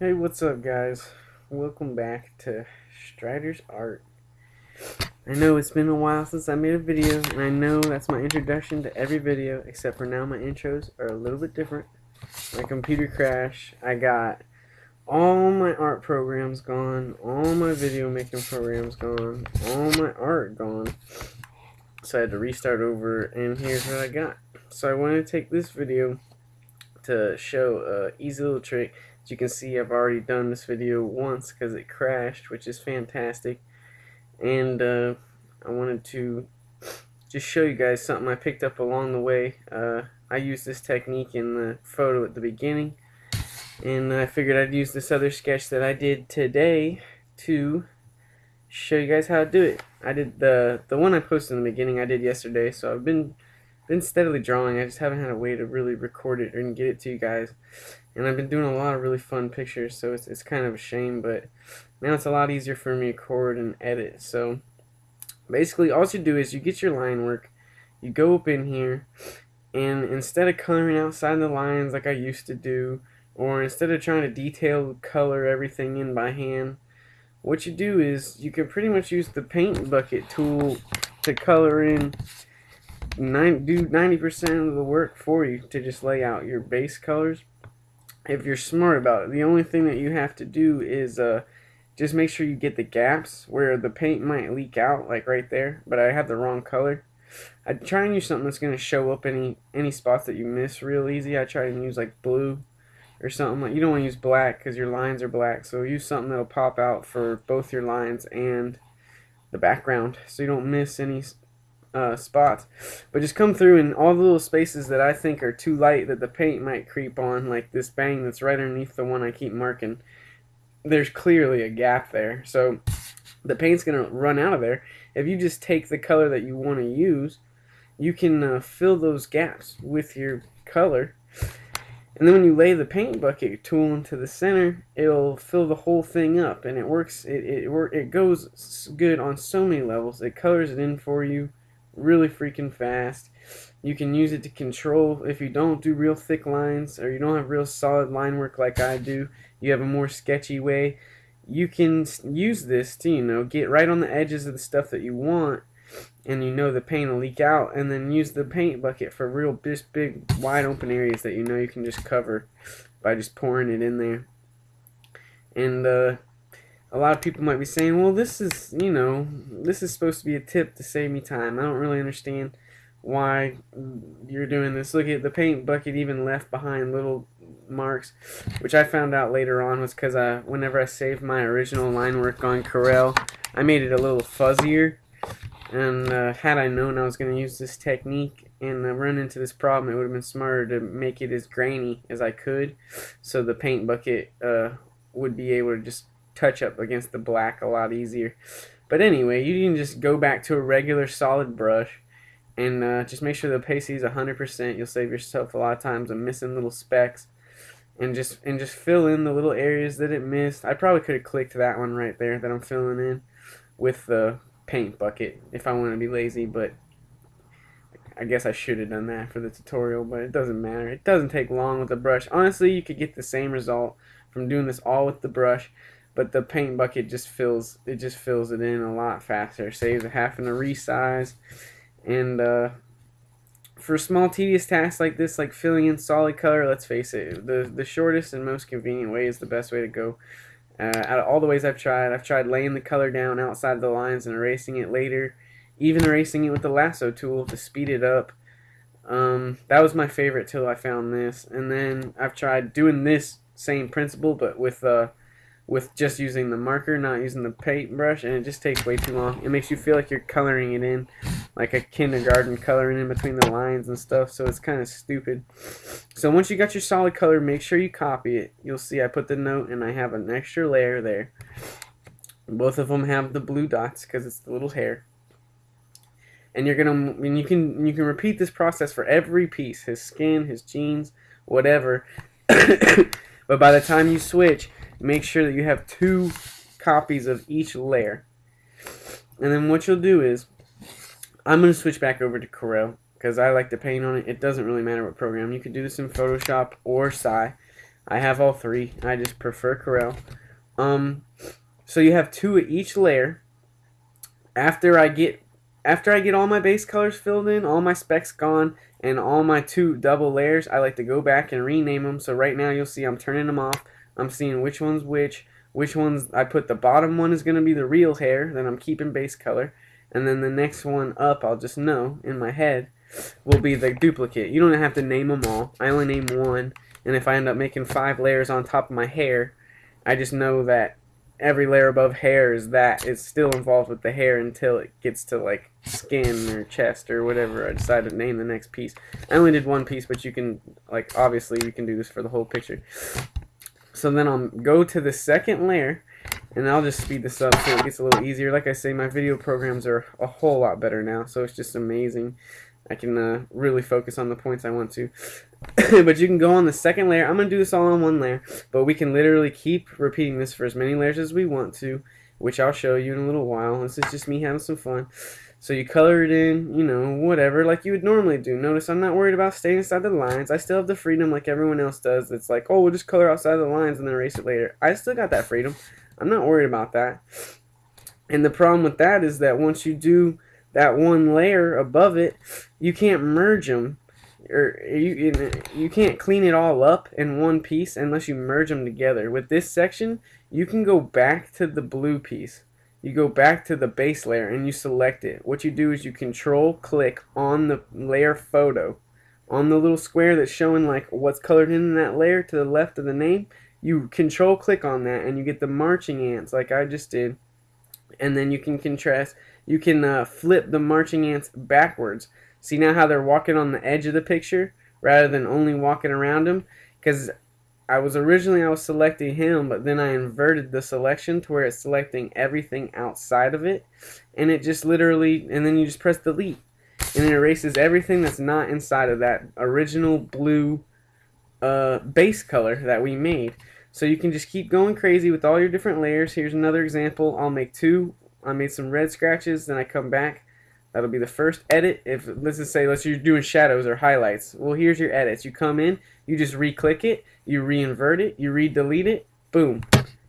Hey, what's up, guys? Welcome back to Strider's Art. I know it's been a while since I made a video, and I know that's my introduction to every video, except for now my intros are a little bit different. My computer crashed. I got all my art programs gone, all my video making programs gone, all my art gone. So I had to restart over, and here's what I got. So I wanted to take this video to show a easy little trick. As you can see, I've already done this video once because it crashed, which is fantastic. And I wanted to just show you guys something I picked up along the way. I used this technique in the photo at the beginning, and I figured I'd use this other sketch that I did today to show you guys how to do it. I did the one I posted in the beginning I did yesterday, so I've been steadily drawing. I just haven't had a way to really record it and get it to you guys. And I've been doing a lot of really fun pictures, so it's kind of a shame, but now it's a lot easier for me to record and edit. So basically all you do is you get your line work, you go up in here, and instead of coloring outside the lines like I used to do, or instead of trying to detail color everything in by hand, what you do is you can pretty much use the paint bucket tool to color in do 90% of the work for you, to just lay out your base colors if you're smart about it. The only thing that you have to do is just make sure you get the gaps where the paint might leak out, like right there, but I have the wrong color. I try and use something that's going to show up any spots that you miss real easy. I try and use like blue or something. Like, you don't want to use black because your lines are black, so use something that'll pop out for both your lines and the background, so you don't miss any spots. But just come through in all the little spaces that I think are too light that the paint might creep on, like this bang that's right underneath the one I keep marking. There's clearly a gap there, so the paint's going to run out of there. If you just take the color that you want to use, you can fill those gaps with your color. And then when you lay the paint bucket tool into the center, it'll fill the whole thing up, and it works. It goes good on so many levels. It colors it in for you really freaking fast. You can use it to control if you don't do real thick lines, or you don't have real solid line work like I do. You have a more sketchy way. You can use this to, get right on the edges of the stuff that you want, and the paint will leak out, and then use the paint bucket for real big wide open areas that you can just cover by just pouring it in there. And a lot of people might be saying, well, this is supposed to be a tip to save me time. I don't really understand why you're doing this. Look at the paint bucket, even left behind little marks, which I found out later on was because whenever I saved my original line work on Corel, I made it a little fuzzier. And had I known I was going to use this technique and run into this problem, it would have been smarter to make it as grainy as I could, so the paint bucket would be able to just touch up against the black a lot easier. But anyway, you can just go back to a regular solid brush and just make sure the opacity is 100%. You'll save yourself a lot of times of missing little specks, and just fill in the little areas that it missed. I probably could have clicked that one right there that I'm filling in with the paint bucket if I want to be lazy, but I guess I should have done that for the tutorial, but it doesn't matter. It doesn't take long with the brush. Honestly, you could get the same result from doing this all with the brush, but the paint bucket just fills it in a lot faster. Saves having to resize. And for small tedious tasks like this, like filling in solid color, let's face it, the shortest and most convenient way is the best way to go. Out of all the ways I've tried laying the color down outside the lines and erasing it later, even erasing it with the lasso tool to speed it up. That was my favorite till I found this. And then I've tried doing this same principle, but with just using the marker, not using the paintbrush, and it just takes way too long. It makes you feel like you're coloring it in, like a kindergarten coloring in between the lines and stuff, so it's kind of stupid. So once you got your solid color, make sure you copy it. You'll see I put the note, and I have an extra layer there. Both of them have the blue dots because it's the little hair. And you can repeat this process for every piece, his skin, his jeans, whatever. But by the time you switch, make sure that you have 2 copies of each layer. And then what you'll do is, I'm going to switch back over to Corel because I like to paint on it. It doesn't really matter what program. You can do this in Photoshop or Sai. I have all three. I just prefer Corel. So you have 2 of each layer. After I get all my base colors filled in, all my specs gone, and all my 2 double layers, I like to go back and rename them. So right now you'll see I'm turning them off. I'm seeing which one's which ones I put. The bottom one is going to be the real hair that I'm keeping base color, and then the next one up, I'll just know in my head, will be the duplicate. You don't have to name them all. I only name one, and if I end up making 5 layers on top of my hair, I just know that every layer above hair is still involved with the hair until it gets to like skin or chest or whatever I decide to name the next piece. I only did one piece, but you can, like, obviously you can do this for the whole picture. So then I'll go to the second layer, and I'll just speed this up so it gets a little easier. Like I say, my video programs are a whole lot better now, so it's just amazing. I can really focus on the points I want to. But you can go on the second layer. I'm going to do this all on one layer, but we can literally keep repeating this for as many layers as we want to, which I'll show you in a little while. This is just me having some fun. So you color it in, you know, whatever, like you would normally do. Notice I'm not worried about staying inside the lines. I still have the freedom like everyone else does. It's like, oh, we'll just color outside the lines and then erase it later. I still got that freedom. I'm not worried about that. And the problem with that is that once you do that one layer above it, you can't merge them, or you can't clean it all up in one piece unless you merge them together. With this section, you can go back to the blue piece. You go back to the base layer and you select it. What you do is you control click on the layer photo, on the little square that's showing like what's colored in that layer to the left of the name. You control click on that and you get the marching ants like I just did. And then you can contrast, you can flip the marching ants backwards. See now how they're walking on the edge of the picture rather than only walking around them? Because I was selecting him, but then I inverted the selection to where it's selecting everything outside of it, and it just literally, and then you just press delete, and it erases everything that's not inside of that original blue base color that we made. So you can just keep going crazy with all your different layers. Here's another example. I'll make 2. I made some red scratches, then I come back. That'll be the first edit. If let's just say you're doing shadows or highlights. Well, here's your edits. You come in, you just re-click it, you re-invert it, you re-delete it, boom,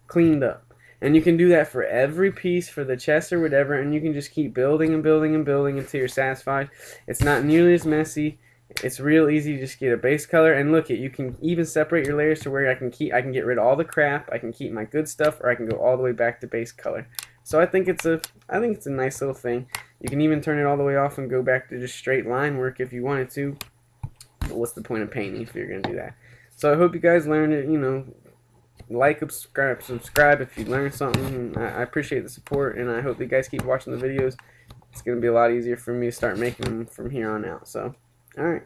cleaned up. And you can do that for every piece for the chest or whatever, and you can just keep building and building and building until you're satisfied. It's not nearly as messy. It's real easy to just get a base color, and look it. You can even separate your layers to where I can get rid of all the crap. I can keep my good stuff, or I can go all the way back to base color. So I think it's a nice little thing. You can even turn it all the way off and go back to just straight line work if you wanted to. But what's the point of painting if you're gonna do that? So I hope you guys learned it. You know, like, subscribe if you learned something. I appreciate the support, and I hope you guys keep watching the videos. It's gonna be a lot easier for me to start making them from here on out. So, all right.